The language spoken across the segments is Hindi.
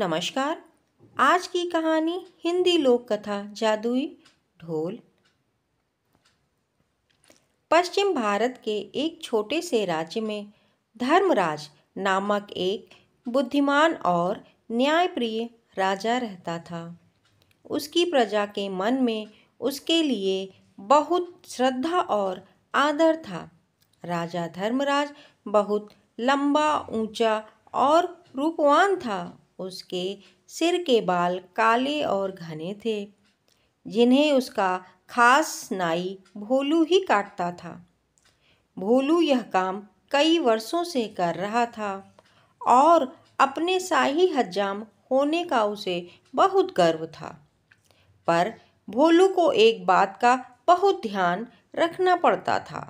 नमस्कार। आज की कहानी हिंदी लोक कथा जादुई ढोल। पश्चिम भारत के एक छोटे से राज्य में धर्मराज नामक एक बुद्धिमान और न्यायप्रिय राजा रहता था। उसकी प्रजा के मन में उसके लिए बहुत श्रद्धा और आदर था। राजा धर्मराज बहुत लंबा, ऊंचा और रूपवान था। उसके सिर के बाल काले और घने थे, जिन्हें उसका खास नाई भोलू ही काटता था। भोलू यह काम कई वर्षों से कर रहा था और अपने शाही हज्जाम होने का उसे बहुत गर्व था। पर भोलू को एक बात का बहुत ध्यान रखना पड़ता था।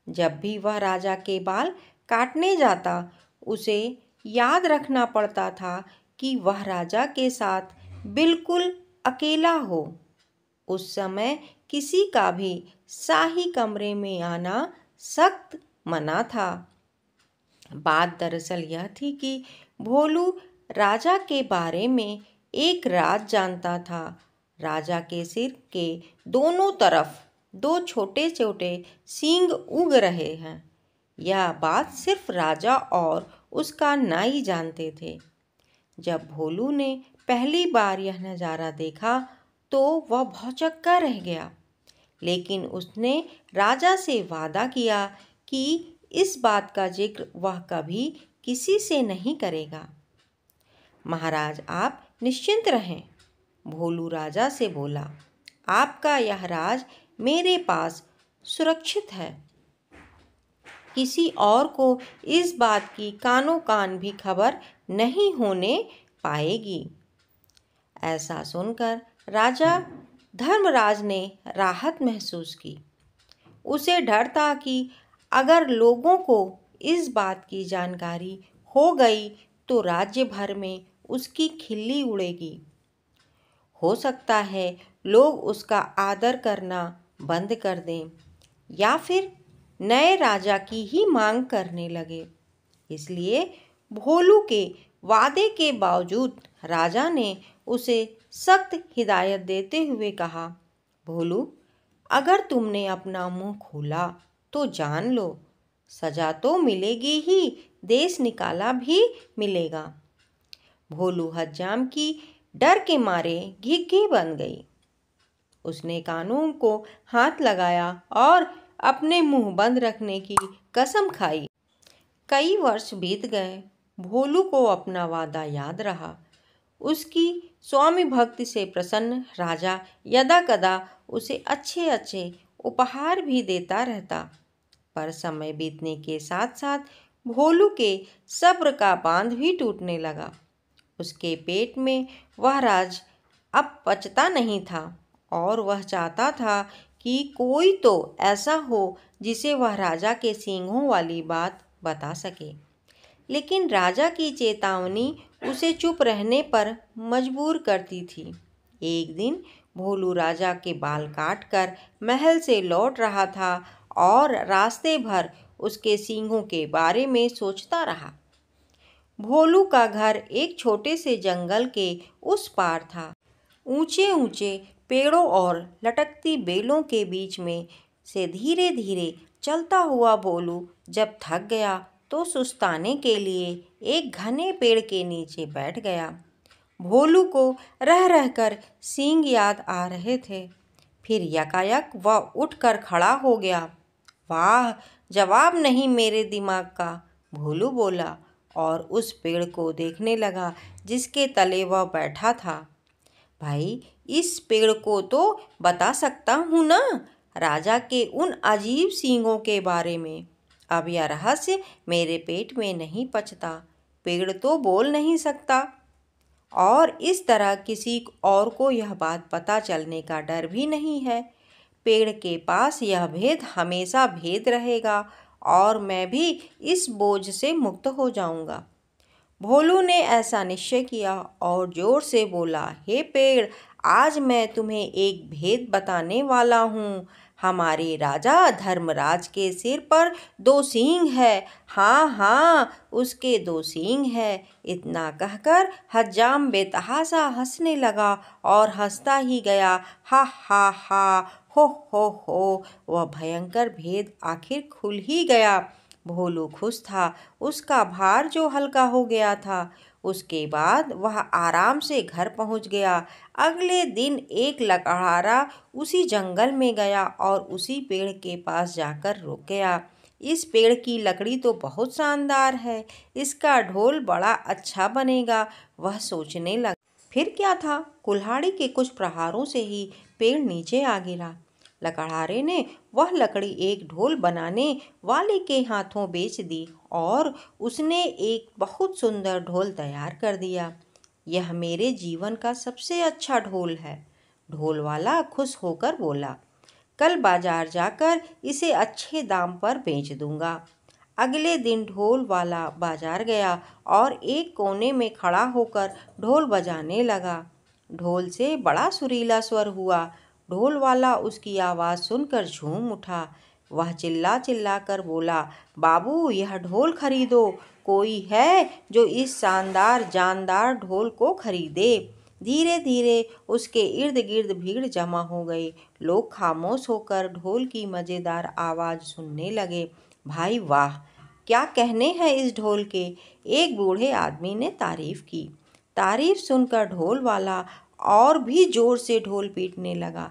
जब भी वह राजा के बाल काटने जाता, उसे याद रखना पड़ता था कि वह राजा के साथ बिल्कुल अकेला हो। उस समय किसी का भी शाही कमरे में आना सख्त मना था। बात दरअसल यह थी कि भोलू राजा के बारे में एक राज जानता था। राजा के सिर के दोनों तरफ दो छोटे छोटे सींग उग रहे हैं। यह बात सिर्फ राजा और उसका नाई जानते थे। जब भोलू ने पहली बार यह नज़ारा देखा तो वह भौंचक्का रह गया, लेकिन उसने राजा से वादा किया कि इस बात का जिक्र वह कभी किसी से नहीं करेगा। महाराज, आप निश्चिंत रहें, भोलू राजा से बोला। आपका यह राज मेरे पास सुरक्षित है। किसी और को इस बात की कानो कान भी खबर नहीं होने पाएगी। ऐसा सुनकर राजा धर्मराज ने राहत महसूस की। उसे डर था कि अगर लोगों को इस बात की जानकारी हो गई तो राज्य भर में उसकी खिल्ली उड़ेगी। हो सकता है लोग उसका आदर करना बंद कर दें या फिर नए राजा की ही मांग करने लगे। इसलिए भोलू के वादे के बावजूद राजा ने उसे सख्त हिदायत देते हुए कहा, भोलू, अगर तुमने अपना मुंह खोला तो जान लो, सजा तो मिलेगी ही, देश निकाला भी मिलेगा। भोलू हज्जाम की डर के मारे घिघी बन गई। उसने कानून को हाथ लगाया और अपने मुंह बंद रखने की कसम खाई। कई वर्ष बीत गए। भोलू को अपना वादा याद रहा। उसकी स्वामी भक्ति से प्रसन्न राजा यदा कदा उसे अच्छे अच्छे उपहार भी देता रहता। पर समय बीतने के साथ साथ भोलू के सब्र का बांध भी टूटने लगा। उसके पेट में वह राज अब पचता नहीं था और वह चाहता था कि कोई तो ऐसा हो जिसे वह राजा के सींगों वाली बात बता सके। लेकिन राजा की चेतावनी उसे चुप रहने पर मजबूर करती थी। एक दिन भोलू राजा के बाल काटकर महल से लौट रहा था और रास्ते भर उसके सींगों के बारे में सोचता रहा। भोलू का घर एक छोटे से जंगल के उस पार था। ऊंचे ऊंचे पेड़ों और लटकती बेलों के बीच में से धीरे धीरे चलता हुआ भोलू जब थक गया तो सुस्ताने के लिए एक घने पेड़ के नीचे बैठ गया। भोलू को रह रहकर सींग याद आ रहे थे। फिर यकायक वह उठकर खड़ा हो गया। वाह, जवाब नहीं मेरे दिमाग का, भोलू बोला और उस पेड़ को देखने लगा जिसके तले वह बैठा था। भाई, इस पेड़ को तो बता सकता हूँ ना, राजा के उन अजीब सींगों के बारे में। अब यह रहस्य मेरे पेट में नहीं पचता। पेड़ तो बोल नहीं सकता और इस तरह किसी और को यह बात पता चलने का डर भी नहीं है। पेड़ के पास यह भेद हमेशा भेद रहेगा और मैं भी इस बोझ से मुक्त हो जाऊंगा। भोलू ने ऐसा निश्चय किया और जोर से बोला, हे पेड़, आज मैं तुम्हें एक भेद बताने वाला हूँ। हमारे राजा धर्मराज के सिर पर 2 सींग है। हाँ हाँ, उसके 2 सींग है। इतना कहकर हज्जाम बेतहाशा हंसने लगा और हंसता ही गया। हा हा हा, हो, वह भयंकर भेद आखिर खुल ही गया। भोलू खुश था, उसका भार जो हल्का हो गया था। उसके बाद वह आराम से घर पहुंच गया। अगले दिन एक लकड़हारा उसी जंगल में गया और उसी पेड़ के पास जाकर रुक गया। इस पेड़ की लकड़ी तो बहुत शानदार है, इसका ढोल बड़ा अच्छा बनेगा, वह सोचने लगा। फिर क्या था, कुल्हाड़ी के कुछ प्रहारों से ही पेड़ नीचे आ गिरा। लकड़हारे ने वह लकड़ी एक ढोल बनाने वाले के हाथों बेच दी और उसने एक बहुत सुंदर ढोल तैयार कर दिया। यह मेरे जीवन का सबसे अच्छा ढोल है, ढोल वाला खुश होकर बोला। कल बाजार जाकर इसे अच्छे दाम पर बेच दूंगा। अगले दिन ढोल वाला बाजार गया और एक कोने में खड़ा होकर ढोल बजाने लगा। ढोल से बड़ा सुरीला स्वर हुआ। ढोल वाला उसकी आवाज़ सुनकर झूम उठा। वह चिल्ला चिल्ला कर बोला, बाबू यह ढोल खरीदो, कोई है जो इस शानदार जानदार ढोल को खरीदे। धीरे धीरे उसके इर्द गिर्द भीड़ जमा हो गई। लोग खामोश होकर ढोल की मज़ेदार आवाज़ सुनने लगे। भाई वाह, क्या कहने हैं इस ढोल के, एक बूढ़े आदमी ने तारीफ की। तारीफ सुनकर ढोल वाला और भी जोर से ढोल पीटने लगा।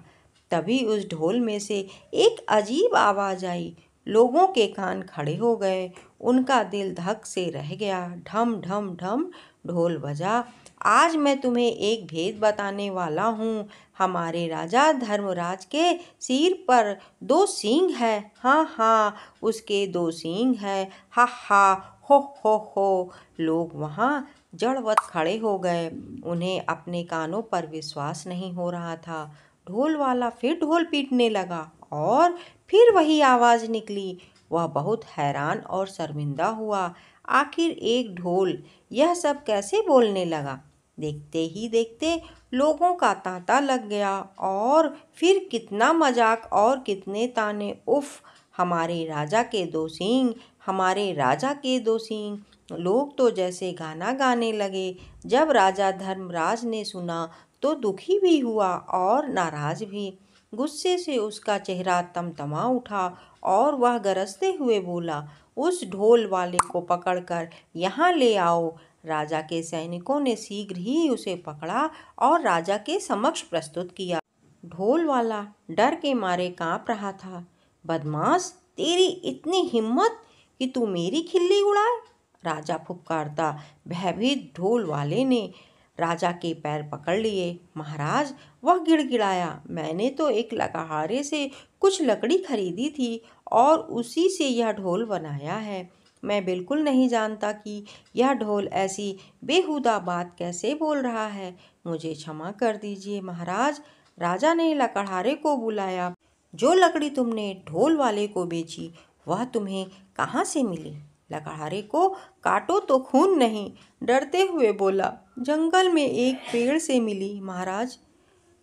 तभी उस ढोल में से एक अजीब आवाज़ आई। लोगों के कान खड़े हो गए, उनका दिल धक से रह गया। ढम ढम ढम ढोल बजा। आज मैं तुम्हें एक भेद बताने वाला हूँ। हमारे राजा धर्मराज के सिर पर 2 सींग है। हाँ हाँ, उसके 2 सींग है। हा हा, हो। लोग वहाँ जड़वत खड़े हो गए, उन्हें अपने कानों पर विश्वास नहीं हो रहा था। ढोल वाला फिर ढोल पीटने लगा और फिर वही आवाज़ निकली। वह बहुत हैरान और शर्मिंदा हुआ। आखिर एक ढोल यह सब कैसे बोलने लगा? देखते ही देखते लोगों का तांता लग गया और फिर कितना मजाक और कितने ताने। उफ, हमारे राजा के 2 सींग, हमारे राजा के 2 सींग। लोग तो जैसे गाना गाने लगे। जब राजा धर्मराज ने सुना तो दुखी भी हुआ और नाराज भी। गुस्से से उसका चेहरा तमतमा उठा और वह गरजते हुए बोला, उस ढोल वाले को पकड़कर यहाँ ले आओ। राजा के सैनिकों ने शीघ्र ही उसे पकड़ा और राजा के समक्ष प्रस्तुत किया। ढोल वाला डर के मारे कांप रहा था। बदमाश, तेरी इतनी हिम्मत कि तू मेरी खिल्ली उड़ाए, राजा फुफकारता। भयभीत ढोल वाले ने राजा के पैर पकड़ लिए। महाराज, वह गिड़गिड़ाया, मैंने तो एक लकड़हारे से कुछ लकड़ी खरीदी थी और उसी से यह ढोल बनाया है। मैं बिल्कुल नहीं जानता कि यह ढोल ऐसी बेहुदा बात कैसे बोल रहा है। मुझे क्षमा कर दीजिए महाराज। राजा ने लकड़हारे को बुलाया। जो लकड़ी तुमने ढोल वाले को बेची वह तुम्हें कहाँ से मिली? लकड़हारे को काटो तो खून नहीं, डरते हुए बोला, जंगल में एक पेड़ से मिली महाराज।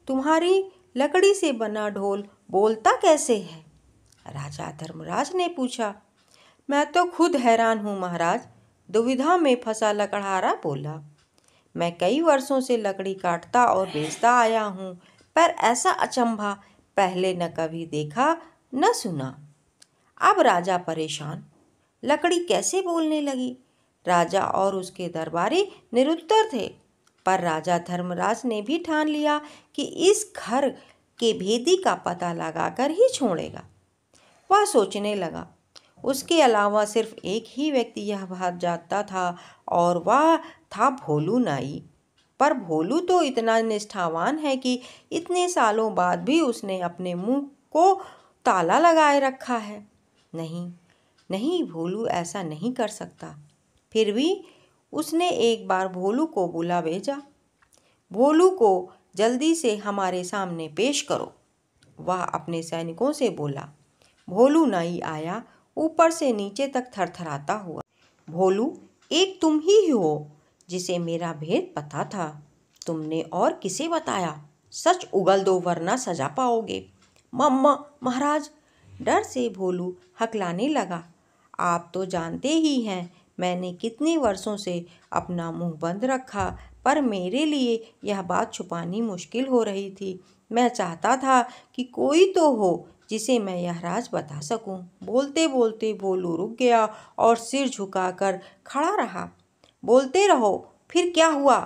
तुम्हारी लकड़ी से बना ढोल बोलता कैसे है? राजा धर्मराज ने पूछा। मैं तो खुद हैरान हूँ महाराज, दुविधा में फंसा लकड़हारा बोला। मैं कई वर्षों से लकड़ी काटता और बेचता आया हूँ, पर ऐसा अचंभा पहले न कभी देखा न सुना। अब राजा परेशान, लकड़ी कैसे बोलने लगी? राजा और उसके दरबारी निरुत्तर थे, पर राजा धर्मराज ने भी ठान लिया कि इस घर के भेदी का पता लगाकर ही छोड़ेगा। वह सोचने लगा, उसके अलावा सिर्फ एक ही व्यक्ति यह बात जानता था और वह था भोलू नाई। पर भोलू तो इतना निष्ठावान है कि इतने सालों बाद भी उसने अपने मुंह को ताला लगाए रखा है। नहीं, भोलू ऐसा नहीं कर सकता। फिर भी उसने एक बार भोलू को बुला भेजा। भोलू को जल्दी से हमारे सामने पेश करो, वह अपने सैनिकों से बोला। भोलू नाई आया, ऊपर से नीचे तक थरथराता हुआ। भोलू, एक तुम ही हो जिसे मेरा भेद पता था। तुमने और किसे बताया? सच उगल दो वरना सजा पाओगे। मम्मा महाराज। डर से भोलू हकलाने लगा। आप तो जानते ही हैं मैंने कितने वर्षों से अपना मुंह बंद रखा, पर मेरे लिए यह बात छुपानी मुश्किल हो रही थी। मैं चाहता था कि कोई तो हो जिसे मैं यह राज बता सकूं। बोलते बोलते भोलू रुक गया और सिर झुकाकर खड़ा रहा। बोलते रहो, फिर क्या हुआ?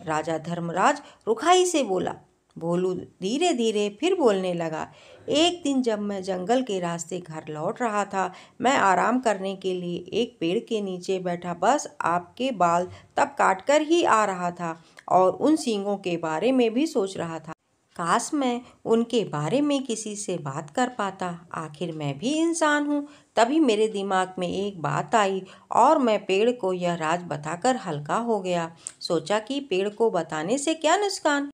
राजा धर्मराज रुखाई से बोला। भोलू धीरे धीरे फिर बोलने लगा। एक दिन जब मैं जंगल के रास्ते घर लौट रहा था, मैं आराम करने के लिए एक पेड़ के नीचे बैठा बस आपके बाल तब काट कर ही आ रहा था और उन सींगों के बारे में भी सोच रहा था। काश मैं उनके बारे में किसी से बात कर पाता, आखिर मैं भी इंसान हूँ। तभी मेरे दिमाग में एक बात आई और मैं पेड़ को यह राज बताकर हल्का हो गया। सोचा कि पेड़ को बताने से क्या नुकसान,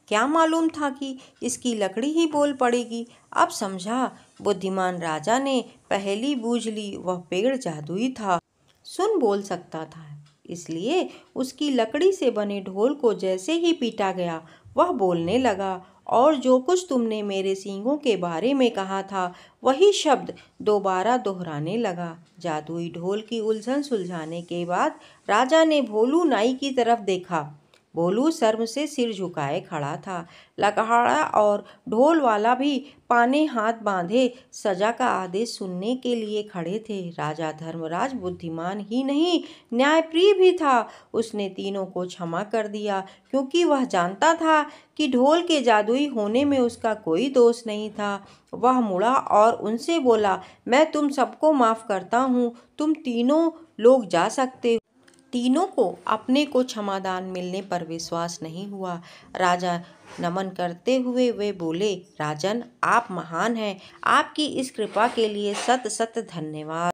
क्या मालूम था कि इसकी लकड़ी ही बोल पड़ेगी। अब समझा, बुद्धिमान राजा ने पहेली बूझ ली। वह पेड़ जादुई था, सुन बोल सकता था, इसलिए उसकी लकड़ी से बने ढोल को जैसे ही पीटा गया वह बोलने लगा और जो कुछ तुमने मेरे सींगों के बारे में कहा था वही शब्द दोबारा दोहराने लगा। जादुई ढोल की उलझन सुलझाने के बाद राजा ने भोलू नाई की तरफ देखा। भोलू शर्म से सिर झुकाए खड़ा था। लकड़हारा और ढोल वाला भी पाने हाथ बांधे सजा का आदेश सुनने के लिए खड़े थे। राजा धर्मराज बुद्धिमान ही नहीं, न्यायप्रिय भी था। उसने तीनों को क्षमा कर दिया क्योंकि वह जानता था कि ढोल के जादुई होने में उसका कोई दोष नहीं था। वह मुड़ा और उनसे बोला, मैं तुम सबको माफ करता हूँ, तुम तीनों लोग जा सकते हो। तीनों को अपने को क्षमादान मिलने पर विश्वास नहीं हुआ। राजा नमन करते हुए वे बोले, राजन आप महान हैं, आपकी इस कृपा के लिए सत सत धन्यवाद।